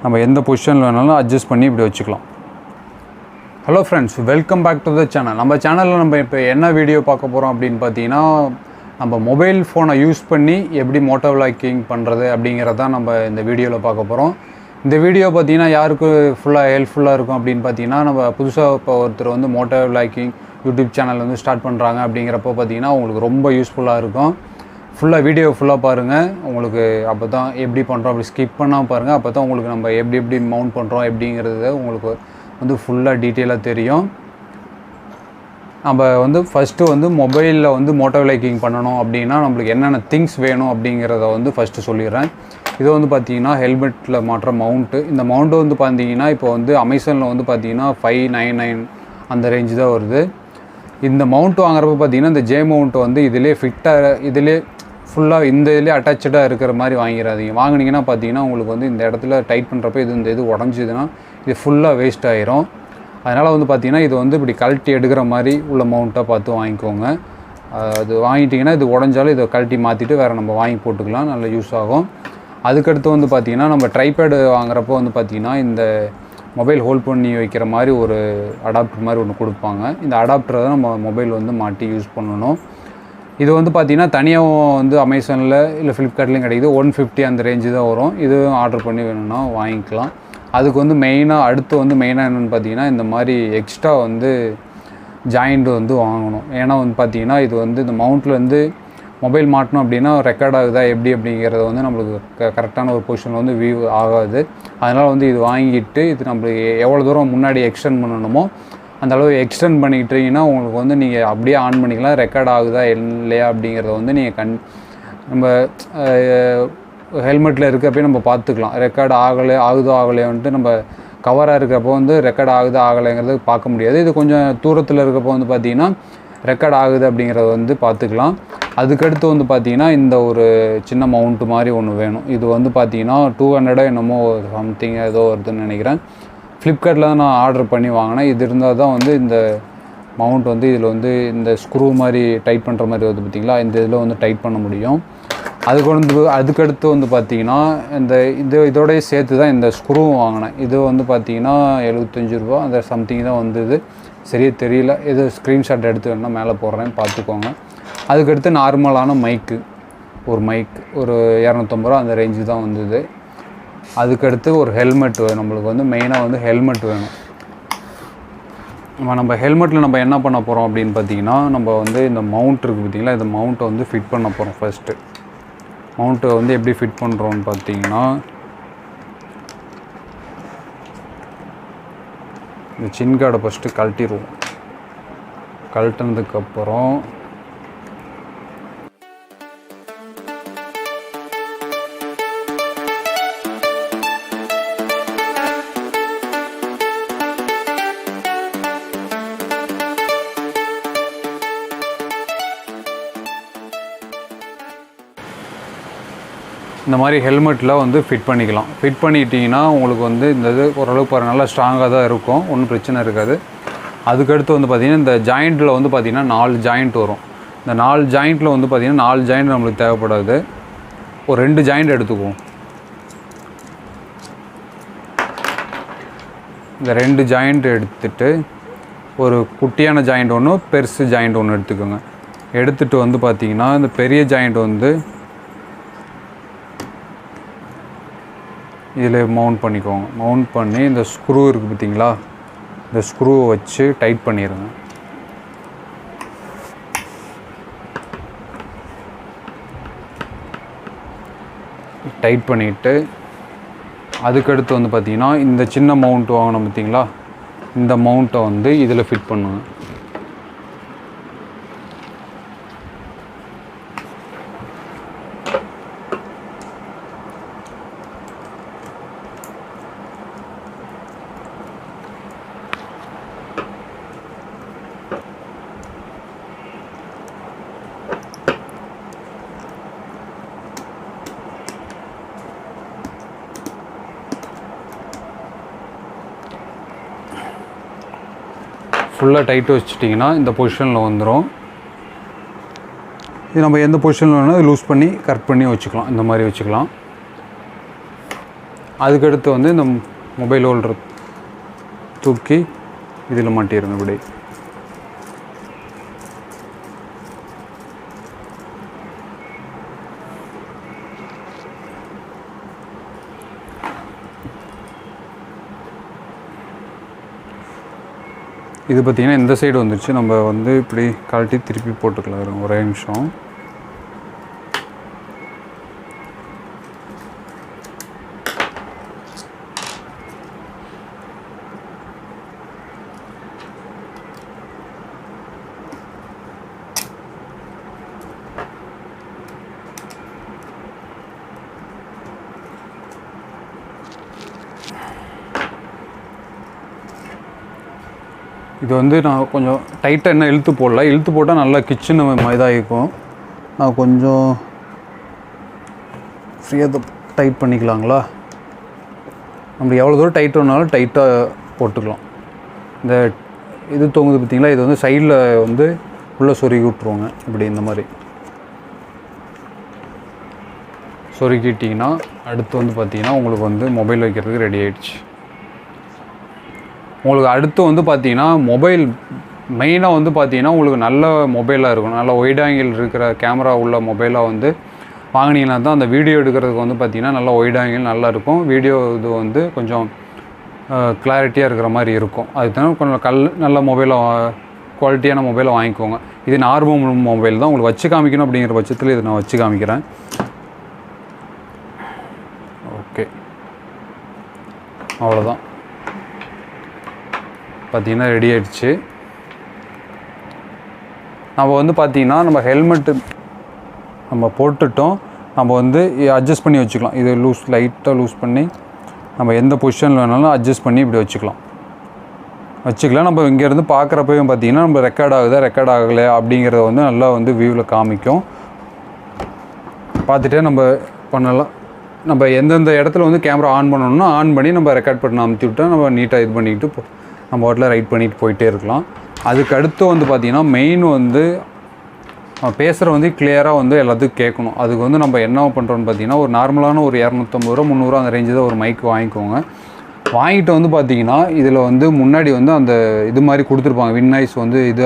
நம்ம எந்த பொசிஷனில் வேணாலும் அட்ஜஸ்ட் பண்ணி இப்படி வச்சுக்கலாம். Hello friends, welcome back to the channel. நம்ம சேனலில் நம்ம இப்போ என்ன வீடியோ பார்க்க போகிறோம் அப்படின்னு பார்த்தீங்கன்னா, நம்ம மொபைல் ஃபோனை யூஸ் பண்ணி எப்படி மோட்டோ விளாக்கிங் பண்ணுறது அப்படிங்கிறதான் நம்ம இந்த வீடியோவில் பார்க்க போகிறோம். இந்த வீடியோ பார்த்தீங்கன்னா யாருக்கு ஃபுல்லாக ஹெல்ப்ஃபுல்லாக இருக்கும் அப்படின்னு பார்த்தீங்கன்னா, நம்ம புதுசாக இப்போ ஒருத்தர் வந்து மோட்டோ விளாக்கிங் யூடியூப் சேனல் வந்து ஸ்டார்ட் பண்ணுறாங்க அப்படிங்கிறப்போ பார்த்தீங்கன்னா உங்களுக்கு ரொம்ப யூஸ்ஃபுல்லாக இருக்கும். ஃபுல்லாக வீடியோ ஃபுல்லாக பாருங்கள். உங்களுக்கு அப்போ தான் எப்படி பண்ணுறோம் அப்படி ஸ்கிப் பண்ணால் பாருங்கள். அப்போ தான் உங்களுக்கு நம்ம எப்படி மவுண்ட் பண்ணுறோம் எப்படிங்கிறது உங்களுக்கு வந்து ஃபுல்லாக டீட்டெயிலாக தெரியும். நம்ம வந்து ஃபஸ்ட்டு வந்து மொபைலில் வந்து மோட்டோ விளாக்கிங் பண்ணணும் அப்படின்னா நம்மளுக்கு என்னென்ன திங்ஸ் வேணும் அப்படிங்கிறத வந்து ஃபஸ்ட்டு சொல்லிடுறேன். இது வந்து பார்த்திங்கன்னா ஹெல்மெட்டில் மாட்டுற மவுண்ட்டு. இந்த மவுண்ட்டு வந்து பார்த்திங்கன்னா இப்போ வந்து அமேசானில் வந்து பார்த்திங்கன்னா 599 அந்த ரேஞ்சு தான் வருது. இந்த மவுண்ட் வாங்குறப்ப பார்த்திங்கன்னா இந்த ஜே மவுண்ட் வந்து இதிலே ஃபிட்டாக இதிலே ஃபுல்லாக இந்த இதிலே அட்டாச்சாக இருக்கிற மாதிரி வாங்கிடாதீங்க. வாங்கினீங்கன்னா பார்த்தீங்கன்னா உங்களுக்கு வந்து இந்த இடத்துல டைட் பண்ணுறப்ப இந்த இது உடஞ்சிதுன்னா இது ஃபுல்லாக வேஸ்ட் ஆகிரும். அதனால் வந்து பார்த்திங்கன்னா இது வந்து இப்படி கழட்டி எடுக்கிற மாதிரி உள்ள மவுண்ட்டாக பார்த்து வாங்கிக்கோங்க. அது வாங்கிட்டிங்கன்னா இது உடஞ்சாலும் இதை கழட்டி மாற்றிட்டு வேறு நம்ம வாங்கி போட்டுக்கலாம், நல்ல யூஸ் ஆகும். அதுக்கடுத்து வந்து பார்த்திங்கன்னா நம்ம ட்ரைபேடு வாங்குறப்போ வந்து பார்த்திங்கன்னா இந்த மொபைல் ஹோல்ட் பண்ணி வைக்கிற மாதிரி ஒரு அடாப்டர் மாதிரி ஒன்று கொடுப்பாங்க. இந்த அடாப்டரை தான் நம்ம மொபைல் வந்து மாட்டி யூஸ் பண்ணணும். இது வந்து பார்த்திங்கன்னா தனியாக வந்து அமேசானில் இல்லை ஃப்ளிப்கார்ட்லேயும் கிடைக்குது. 150 அந்த ரேஞ்சு தான் வரும். இதுவும் ஆர்டர் பண்ணி வேணும்னா வாங்கிக்கலாம். அதுக்கு வந்து அடுத்து மெயினாக என்னென்னு பார்த்தீங்கன்னா இந்த மாதிரி எக்ஸ்ட்ரா வந்து ஜாயிண்ட் வந்து வாங்கணும். ஏன்னா வந்து பார்த்திங்கன்னா இது வந்து இந்த மவுண்ட்டில் வந்து மொபைல் மாட்டணும் அப்படின்னா ரெக்கார்ட் ஆகுதா எப்படி அப்படிங்கிறத வந்து நம்மளுக்கு கரெக்டான ஒரு பொசிஷனில் வந்து வியூ ஆகாது. அதனால் வந்து இது வாங்கிட்டு இது நம்மளுக்கு எவ்வளோ தூரம் முன்னாடி எக்ஸ்டெண்ட் பண்ணணுமோ அந்த அளவு எக்ஸ்டெண்ட் பண்ணிக்கிட்டீங்கன்னா உங்களுக்கு வந்து நீங்கள் அப்படியே ஆன் பண்ணிக்கலாம். ரெக்கார்ட் ஆகுதா இல்லையா அப்படிங்கிறத வந்து நீங்கள் நம்ம ஹெல்மெட்டில் இருக்கப்போ நம்ம பார்த்துக்கலாம். ரெக்கார்டு ஆகுதோ ஆகலையோன்ட்டு நம்ம கவராக இருக்கிறப்போ வந்து ரெக்கார்ட் ஆகுதா ஆகலைங்கிறது பார்க்க முடியாது. இது கொஞ்சம் தூரத்தில் இருக்கப்போ வந்து பார்த்திங்கன்னா ரெக்கார்ட் ஆகுது அப்படிங்கிறத வந்து பார்த்துக்கலாம். அதுக்கடுத்து வந்து பார்த்திங்கன்னா இந்த ஒரு சின்ன மவுண்ட்டு மாதிரி ஒன்று வேணும். இது வந்து பார்த்திங்கன்னா 200 என்னமோ சம்திங் ஏதோ வருதுன்னு நினைக்கிறேன். ஃப்ளிப்கார்ட்டில் தான் நான் ஆர்டர் பண்ணி வாங்கினேன். இது இருந்தால் தான் வந்து இந்த மவுண்ட் வந்து இதில் வந்து இந்த ஸ்க்ரூ மாதிரி டைட் பண்ணுற மாதிரி வருது பார்த்திங்களா, இந்த இதில் வந்து டைட் பண்ண முடியும். அதுக்கடுத்து வந்து பார்த்திங்கன்னா இதோடய சேர்த்து தான் இந்த ஸ்க்ரூ வாங்கினேன். இது வந்து பார்த்திங்கன்னா 75 ரூபா அந்த சம்திங் தான் வந்தது. சரியாக தெரியல, இது ஸ்க்ரீன்ஷாட் எடுத்து வேணால் மேலே போடுறேன் பார்த்துக்கோங்க. அதுக்கடுத்து நார்மலான மைக்கு ஒரு 250 ரூபா அந்த ரேஞ்சு தான் வந்தது. அதுக்கடுத்து ஒரு ஹெல்மெட் நம்மளுக்கு வந்து மெயினாக வந்து ஹெல்மெட் வேணும். நம்ம ஹெல்மெட்டில் நம்ம என்ன பண்ண போகிறோம் அப்படின்னு பார்த்தீங்கன்னா நம்ம வந்து இந்த மவுண்ட் இருக்குது பார்த்திங்களா, இந்த மவுண்ட்டை வந்து ஃபிட் பண்ண போகிறோம். ஃபஸ்ட்டு மவுண்ட்டை வந்து எப்படி ஃபிட் பண்ணுறோன்னு பார்த்தீங்கன்னா இந்த சின் கார்டை ஃபஸ்ட்டு கழட்டிடுவோம். கழட்டினதுக்கப்புறம் இந்த மாதிரி ஹெல்மெட்டில் வந்து ஃபிட் பண்ணிக்கலாம். ஃபிட் பண்ணிட்டீங்கன்னா உங்களுக்கு வந்து இந்த இது ஓரளவுக்கு நல்லா ஸ்ட்ராங்காக தான் இருக்கும், ஒன்றும் பிரச்சனை இருக்காது. அதுக்கடுத்து வந்து பார்த்திங்கன்னா இந்த ஜாயிண்ட்டில் வந்து பார்த்திங்கன்னா 4 ஜாயிண்ட் வரும். இந்த 4 ஜாயிண்ட்டில் வந்து பார்த்திங்கன்னா 4 ஜாயிண்ட் நம்மளுக்கு தேவைப்படாது. ஒரு 2 ஜாயிண்ட் எடுத்துக்குவோம். இந்த 2 ஜாயிண்ட் எடுத்துகிட்டு ஒரு குட்டியான ஜாயிண்ட் ஒன்று, பெருசு ஜாயிண்ட் ஒன்று எடுத்துக்கோங்க. எடுத்துகிட்டு வந்து பார்த்திங்கன்னா இந்த பெரிய ஜாயிண்ட் வந்து இதில் மவுண்ட் பண்ணிக்கோங்க. மவுண்ட் பண்ணி இந்த ஸ்க்ரூ இருக்குது பார்த்திங்களா, இந்த ஸ்க்ரூவை வச்சு டைட் பண்ணிடுங்க. டைட் பண்ணிவிட்டு அதுக்கடுத்து வந்து பார்த்திங்கன்னா இந்த சின்ன மவுண்ட் வாங்கணும் பார்த்திங்களா, இந்த மவுண்ட்டை வந்து இதில் ஃபிட் பண்ணுங்க. ஃபுல்லாக டைட்டு வச்சுட்டிங்கன்னா இந்த பொசிஷனில் வந்துடும். இது நம்ம எந்த பொசிஷனில் வேணாலும் லூஸ் பண்ணி கட் பண்ணி வச்சுக்கலாம், இந்த மாதிரி வச்சுக்கலாம். அதுக்கடுத்து வந்து இந்த மொபைல் ஹோல்டர் தூக்கி இதில் மாட்டிடுங்க இப்படி. இது பார்த்திங்கன்னா இந்த சைடு வந்துருச்சு. நம்ம வந்து இப்படி கழட்டி திருப்பி போட்டுக்கலாம். ஒரே நிமிஷம். இது வந்து நான் கொஞ்சம் டைட்டாக என்ன இழுத்து போடல. இழுத்து போட்டால் நல்லா கிச்சன் இதாக இருக்கும். நான் கொஞ்சம் ஃப்ரீயாக டைட் பண்ணிக்கலாங்களா? நம்ம எவ்வளோ தூரம் டைட் வேணாலும் டைட்டாக போட்டுக்கலாம். இந்த இது தொங்குது பார்த்திங்களா, இது வந்து சைடில் வந்து உள்ளே சொருகி விட்ருவாங்க. இப்படி இந்த மாதிரி சொருகிட்டிங்கன்னா அடுத்து வந்து பார்த்திங்கன்னா உங்களுக்கு வந்து மொபைல் வைக்கிறதுக்கு ரெடி ஆகிடுச்சு. உங்களுக்கு அடுத்து வந்து பார்த்திங்கன்னா மொபைல் மெயினாக வந்து பார்த்திங்கன்னா உங்களுக்கு நல்ல மொபைலாக இருக்கும். நல்ல ஒயிட் ஆங்கிள் இருக்கிற கேமரா உள்ள மொபைலாக வந்து வாங்கினீங்கன்னா தான் அந்த வீடியோ எடுக்கிறதுக்கு வந்து பார்த்திங்கன்னா நல்லா ஒயிட் ஆங்கிள் நல்லா இருக்கும். வீடியோ இது வந்து கொஞ்சம் கிளாரிட்டியாக இருக்கிற மாதிரி இருக்கும். அதுக்கு கொஞ்சம் நல்ல மொபைலாக குவாலிட்டியான மொபைலை வாங்கிக்கோங்க. இது நார்மல் மொபைல் தான். உங்களுக்கு வச்சு காமிக்கணும் அப்படிங்கிற பட்சத்தில் இது நான் வச்சு காமிக்கிறேன். ஓகே, அவ்வளோதான். பார்த்திங்கன்னா ரெடி ஆகிடுச்சு. நம்ம வந்து பார்த்திங்கன்னா நம்ம ஹெல்மெட்டு நம்ம போட்டுட்டோம். நம்ம வந்து அட்ஜஸ்ட் பண்ணி வச்சுக்கலாம். இது லைட்டாக லூஸ் பண்ணி நம்ம எந்த பொசிஷனில் வேணாலும் அட்ஜஸ்ட் பண்ணி இப்படி வச்சுக்கலாம். நம்ம இங்கேருந்து பார்க்குறப்பையும் பார்த்திங்கன்னா நம்ம ரெக்கார்ட் ஆகலை அப்படிங்கிறத வந்து நல்லா வந்து வியூவில் காமிக்கும். பார்த்துட்டே நம்ம பண்ணலாம். நம்ம எந்தெந்த இடத்துல வந்து கேமரா ஆன் பண்ணணும்னா ஆன் பண்ணி நம்ம ரெக்கார்ட் பண்ண அமுத்தி விட்டால் நம்ம நீட்டாக இது பண்ணிக்கிட்டு நம்ம வாட்டில் ரைட் பண்ணிட்டு போயிட்டே இருக்கலாம். அதுக்கு அடுத்து வந்து பார்த்திங்கன்னா மெயின் வந்து பேசுகிற வந்து கிளியராக வந்து எல்லாத்துக்கும் கேட்கணும். அதுக்கு வந்து நம்ம என்ன பண்ணுறோன்னு பார்த்திங்கன்னா ஒரு நார்மலான ஒரு 250 ரூபா 300 அந்த ரேஞ்சு தான் ஒரு மைக் வாங்கிக்கோங்க. வாங்கிட்டு வந்து பார்த்திங்கன்னா இதில் வந்து முன்னாடி வந்து அந்த இது மாதிரி கொடுத்துருப்பாங்க. வின் நாய்ஸ் வந்து இது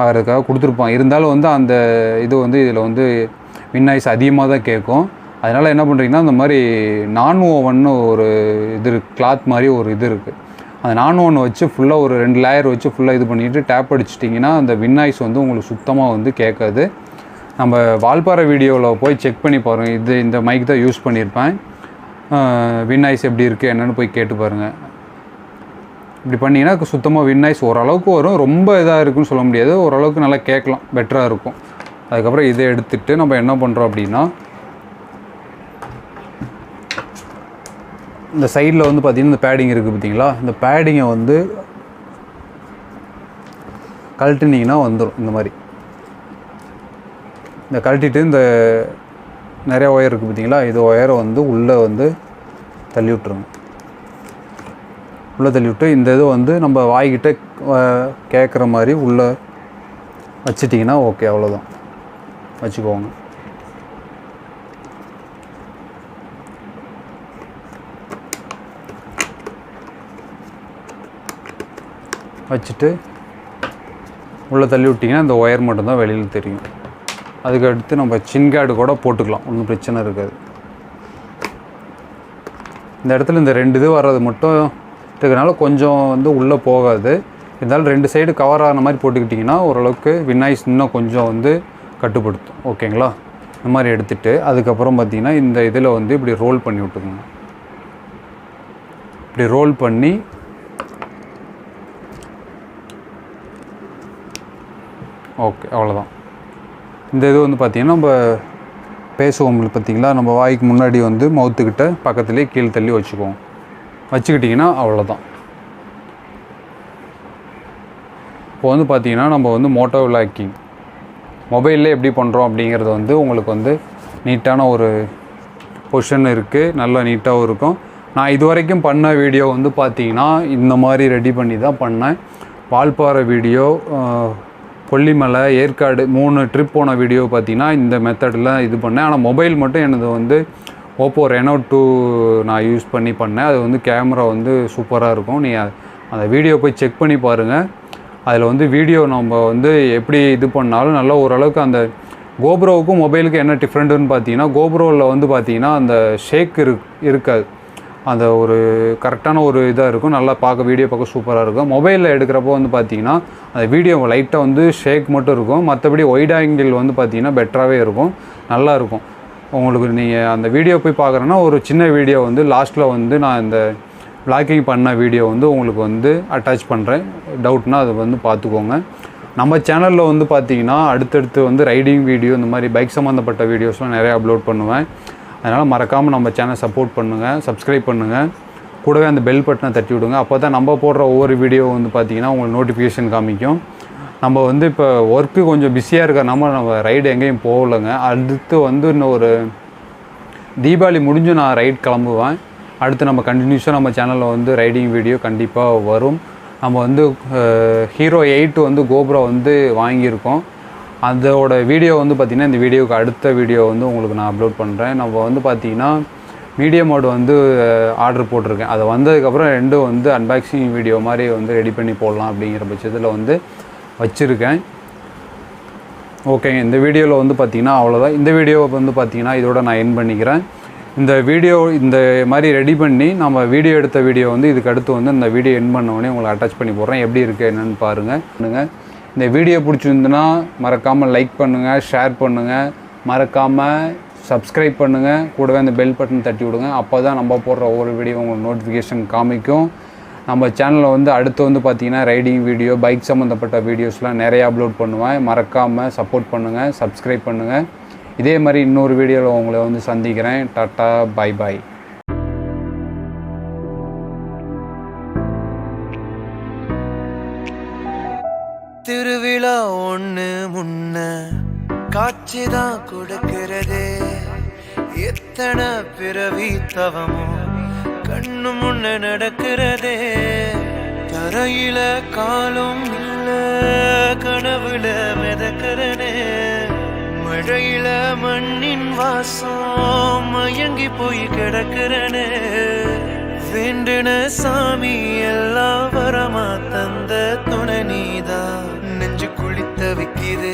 ஆகிறதுக்காக கொடுத்துருப்பாங்க. இருந்தாலும் வந்து அந்த இது வந்து இதில் வந்து வின் நாய்ஸ் அதிகமாக தான் கேட்கும். அதனால் என்ன பண்ணுறீங்கன்னா அந்த மாதிரி நான் ஓவன்னு ஒரு இது கிளாத் மாதிரி ஒரு இது இருக்குது. அந்த நான் ஓவன் வச்சு ஃபுல்லாக ஒரு 2 லேயர் வச்சு ஃபுல்லாக இது பண்ணிவிட்டு டேப் அடிச்சிட்டிங்கன்னா அந்த வின் நாய்ஸ் வந்து உங்களுக்கு சுத்தமாக வந்து கேட்காது. நம்ம வால்பாறை வீடியோவில் போய் செக் பண்ணி பாருங்கள். இந்த மைக் தான் யூஸ் பண்ணியிருப்பேன். வின் நாய்ஸ் எப்படி இருக்குது என்னென்னு போய் கேட்டு பாருங்கள். இப்படி பண்ணிங்கன்னா சுத்தமாக வின் நாய்ஸ் ஓரளவுக்கு வரும். ரொம்ப இதாக இருக்குன்னு சொல்ல முடியாது. ஓரளவுக்கு நல்லா கேட்கலாம், பெட்டராக இருக்கும். அதுக்கப்புறம் இதை எடுத்துகிட்டு நம்ம என்ன பண்ணுறோம் அப்படின்னா இந்த சைடில் வந்து பார்த்திங்கன்னா இந்த பேடிங் இருக்குது பார்த்திங்களா, இந்த பேடிங்கை வந்து கழட்டினீங்கன்னா வந்துடும். இந்த மாதிரி இந்த கழட்டிட்டு இந்த நிறைய ஒயர் இருக்குது பார்த்திங்களா, இது ஒயரை வந்து உள்ளே வந்து தள்ளி விட்டுருங்க. உள்ளே தள்ளி விட்டு இந்த இது வந்து நம்ம வாய்கிட்ட கேட்குற மாதிரி உள்ளே வச்சிட்டிங்கன்னா ஓகே, அவ்வளோதான். வச்சுக்கோங்க. வச்சுட்டு உள்ளே தள்ளி விட்டிங்கன்னா இந்த ஒயர் மட்டும்தான் வெளியில் தெரியும். அதுக்கடுத்து நம்ம சின் கார்டு கூட போட்டுக்கலாம், ஒன்றும் பிரச்சனை இருக்காது. இந்த இடத்துல இந்த 2 இது வர்றது மட்டும் இருக்கிறதுனால கொஞ்சம் வந்து உள்ளே போகாது. இருந்தாலும் 2 சைடு கவர் ஆகிற மாதிரி போட்டுக்கிட்டிங்கன்னா ஓரளவுக்கு வின் நாய்ஸ் இன்னும் கொஞ்சம் வந்து கட்டுப்படுத்தும். ஓகேங்களா? இந்த மாதிரி எடுத்துகிட்டு அதுக்கப்புறம் பார்த்திங்கன்னா இந்த இதில் வந்து இப்படி ரோல் பண்ணி விட்டுக்கோங்க. இப்படி ரோல் பண்ணி ஓகே, அவ்வளோதான். இந்த இது வந்து பார்த்திங்கன்னா நம்ம பேசுவோம் பார்த்திங்களா, நம்ம வாய்க்கு முன்னாடி வந்து மவுத்துக்கிட்ட பக்கத்துலேயே கீழே தள்ளி வச்சுக்குவோம். வச்சுக்கிட்டிங்கன்னா அவ்வளோதான். இப்போ வந்து பார்த்திங்கன்னா நம்ம வந்து மோட்டோ விளாக்கிங் மொபைலில் எப்படி பண்ணுறோம் அப்படிங்கிறது வந்து உங்களுக்கு வந்து நீட்டான ஒரு பொசிஷன் இருக்குது, நல்லா நீட்டாகவும் இருக்கும். நான் இது வரைக்கும் பண்ண வீடியோ வந்து பார்த்திங்கன்னா இந்த மாதிரி ரெடி பண்ணி தான் பண்ணேன். வால்பாறை வீடியோ, கொல்லிமலை, ஏற்காடு 3 ட்ரிப் போன வீடியோ பார்த்திங்கன்னா இந்த மெத்தடில் இது பண்ணேன். ஆனால் மொபைல் மட்டும் எனது வந்து ஓப்போ ரெனோ 2 நான் யூஸ் பண்ணேன். அது வந்து கேமரா வந்து சூப்பராக இருக்கும். நீங்கள் அந்த வீடியோ போய் செக் பண்ணி பாருங்கள். அதில் வந்து வீடியோ நம்ம வந்து எப்படி இது பண்ணாலும் நல்லா ஓரளவுக்கு அந்த கோப்ரோவுக்கும் மொபைலுக்கும் என்ன டிஃப்ரெண்ட்டுன்னு பார்த்தீங்கன்னா, கோப்ரோவில் வந்து பார்த்தீங்கன்னா அந்த ஷேக் இருக்காது. அந்த ஒரு கரெக்டான ஒரு இதாக இருக்கும். நல்லா வீடியோ பார்க்க சூப்பராக இருக்கும். மொபைலில் எடுக்கிறப்போ வந்து பார்த்தீங்கன்னா அந்த வீடியோ லைட்டாக வந்து ஷேக் மட்டும் இருக்கும். மற்றபடி ஒயிட் ஆங்கிள் வந்து பார்த்தீங்கன்னா பெட்டராகவே இருக்கும், நல்லாயிருக்கும். உங்களுக்கு நீங்கள் அந்த வீடியோ போய் பார்க்குறேன்னா ஒரு சின்ன வீடியோ வந்து லாஸ்ட்டில் வந்து நான் இந்த பிளாக்கிங் பண்ண வீடியோ வந்து உங்களுக்கு வந்து அட்டாச் பண்ணுறேன். டவுட்னால் அதை வந்து பார்த்துக்கோங்க. நம்ம சேனலில் வந்து பார்த்தீங்கன்னா அடுத்தடுத்து வந்து ரைடிங் வீடியோ, இந்த மாதிரி பைக் சம்மந்தப்பட்ட வீடியோஸ்லாம் நிறையா அப்லோட் பண்ணுவேன். அதனால் மறக்காமல் நம்ம சேனல் சப்போர்ட் பண்ணுங்கள், சப்ஸ்கிரைப் பண்ணுங்கள். கூடவே அந்த பெல் பட்டனை தட்டி விடுங்க. அப்போ தான் நம்ம போடுற ஒவ்வொரு வீடியோ வந்து பார்த்திங்கன்னா உங்களுக்கு நோட்டிஃபிகேஷன் காமிக்கும். நம்ம வந்து இப்போ ஒர்க்கு கொஞ்சம் பிஸியாக இருக்கிறனால நம்ம ரைடு எங்கேயும் போகலைங்க. அடுத்து வந்து இன்னும் ஒரு தீபாவளி முடிஞ்சு நான் ரைட் கிளம்புவேன். அடுத்து நம்ம கண்டினியூஸாக நம்ம சேனலில் வந்து ரைடிங் வீடியோ கண்டிப்பாக வரும். நம்ம வந்து ஹீரோ 8 வந்து கோப்ரோ வந்து வாங்கியிருக்கோம். அதோட வீடியோ வந்து பார்த்திங்கன்னா இந்த வீடியோவுக்கு அடுத்த வீடியோ வந்து உங்களுக்கு நான் அப்லோட் பண்ணுறேன். நம்ம வந்து பார்த்திங்கன்னா மீடியம் மோடு வந்து ஆர்டர் போட்டிருக்கேன். அது வந்ததுக்கப்புறம் ரெண்டும் வந்து அன்பாக்சிங் வீடியோ மாதிரி வந்து ரெடி பண்ணி போடலாம் அப்படிங்கிற பட்சத்தில் வந்து வச்சுருக்கேன். ஓகேங்க, இந்த வீடியோவில் வந்து பார்த்திங்கன்னா அவ்வளோதான். இந்த வீடியோவை வந்து பார்த்திங்கன்னா இதோட நான் எண்ட் பண்ணிக்கிறேன். இந்த வீடியோ இந்த மாதிரி ரெடி பண்ணி நம்ம வீடியோ எடுத்த வீடியோ வந்து இதுக்கு அடுத்து வந்து இந்த வீடியோ எண்ட் பண்ணோடனே உங்களுக்கு அட்டாச் பண்ணி போடுறேன். எப்படி இருக்குது என்னென்னு பாருங்கள். இந்த வீடியோ பிடிச்சிருந்துன்னா மறக்காமல் லைக் பண்ணுங்கள், ஷேர் பண்ணுங்கள், மறக்காமல் சப்ஸ்கிரைப் பண்ணுங்கள். கூடவே அந்த பெல் பட்டன் தட்டி விடுங்க. அப்போ தான் நம்ம போடுற ஒவ்வொரு வீடியோ உங்களுக்கு நோட்டிஃபிகேஷன் காமிக்கும். நம்ம சேனலில் வந்து அடுத்து வந்து பார்த்திங்கன்னா ரைடிங் வீடியோ, பைக் சம்மந்தப்பட்ட வீடியோஸ்லாம் நிறையா அப்லோட் பண்ணுவேன். மறக்காமல் சப்போர்ட் பண்ணுங்கள், சப்ஸ்கிரைப் பண்ணுங்கள். இதே மாதிரி இன்னொரு வீடியோவில் உங்களை வந்து சந்திக்கிறேன். Tata, bye bye. திருவிழா ஒண்ணு முன்ன காட்சிதான் கொடுக்கிறது. எத்தனை பிறவி தவமோ கண்ணு முன்ன நடக்கிறதே. தரையில காலும் இல்ல, கனவுல மிதக்கிறனே. மழையில மண்ணின் வாசம் மயங்கி போய் கிடக்கிறனே. வேண்டின சாமி எல்லாம் வரமா தந்த துணை நீதான். நெஞ்சு குளித்த வைக்கிது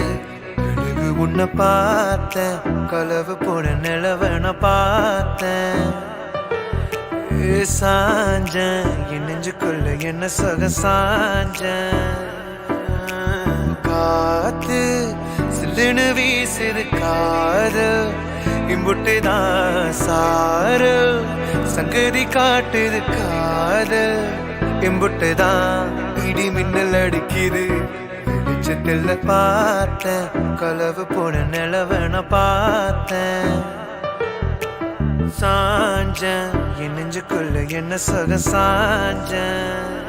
அழகு உன்னை பார்த்தேன். கலவு போன நிலவன பார்த்தேன். சாஞ்சேன் என் நெஞ்சுக்குள்ள என்ன சொக சாஞ்சேன். காத்து சில்லுன்னு வீசுது காது இம்புட்டுதான் சாரு. சங்கதி காட்டுது காது இம்புட்டுதான் இடி மின்னல் அடிக்குது. வெளிச்சத்தில் பார்த்தேன் கலவு போன நிலவன பார்த்தேன். சாஞ்சேன் என் நெஞ்சுக்குள்ள என்ன சொக சாஞ்சேன்.